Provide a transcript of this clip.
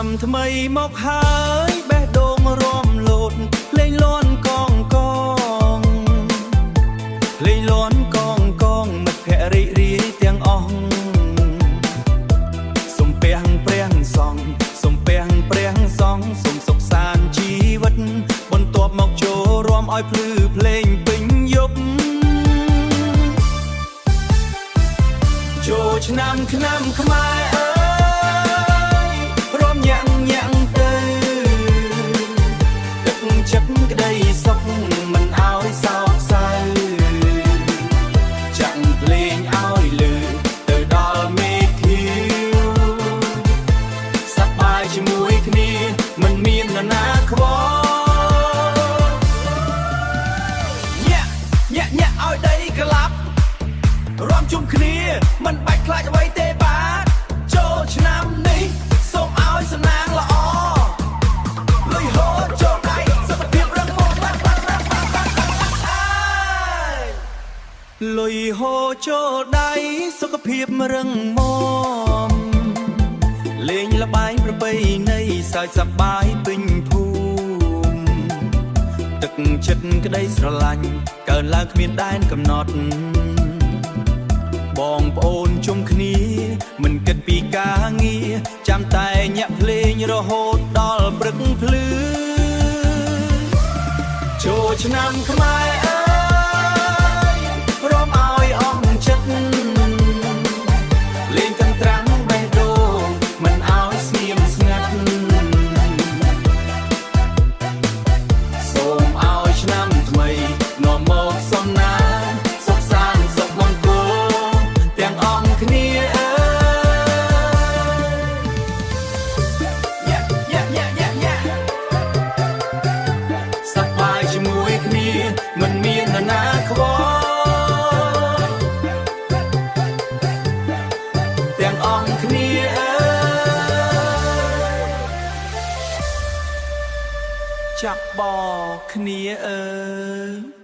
nămថ្មីមកហើយបេះដូងរំលោតលេងលាន់កងកងលេងលាន់កងកងមិត្តភក្តិរីករាយទាំងអស់សូមព្រះព្រះសង្ឃសូមព្រះព្រះសង្ឃសូមសុខសាន្តជីវិតបន្ទាប់មកចូលរួមឲ្យភ្លឺភ្លេងពេញយប់ចូលឆ្នាំឆ្នាំខ្មែរអើយរំញាក់ញាក់ទៅទឹកចិត្តក្តីសុខមិនឲ្យសោកសៅចាក់ភ្លេងឲ្យលឺទៅដល់មេឃាវសប្បាយជាមួយគ្នាមិនមាននរណាខ្វល់ញាក់ញាក់ញាក់ឲ្យដីក្លាប់រំជុំគ្នាមិនបាច់ខ្លាចអ្វីទេបាទចូលឆ្នាំនេះសូមឲ្យសំណាងល្អលុយហូរចូលដៃសុខភាពរឹងមាំលុយហូរចូលដៃសុខភាពរឹងមាំលេងល្បែងប្រពៃណីសើចសប្បាយពេញភូមិទឹកចិត្តក្តីស្រឡាញ់កើនឡើងគ្មានដែនកំណត់បងប្អូនជុំគ្នាមិនគិតពីការងារចាំតែញាក់ភ្លេងរហូតដល់ព្រឹកភ្លឺចូលឆ្នាំខ្មែរអើយរំឲ្យអស់ចិត្តលេងកន្ត្រាំងបេះដូងមិនឲ្យស្ងៀមស្ងាត់សូមឲ្យឆ្នាំថ្មីនាំមកសំណាងសុខសាន្តសុខមង្គលទាំងអង្គគ្នាអើយយ៉ាយ៉ាយ៉ាយ៉ាយ៉ាសប្បាយជាមួយគ្នាមិនមាននរណាខ្វល់ទាំងអង្គគ្នាអើយចាក់បគ្នាអើយ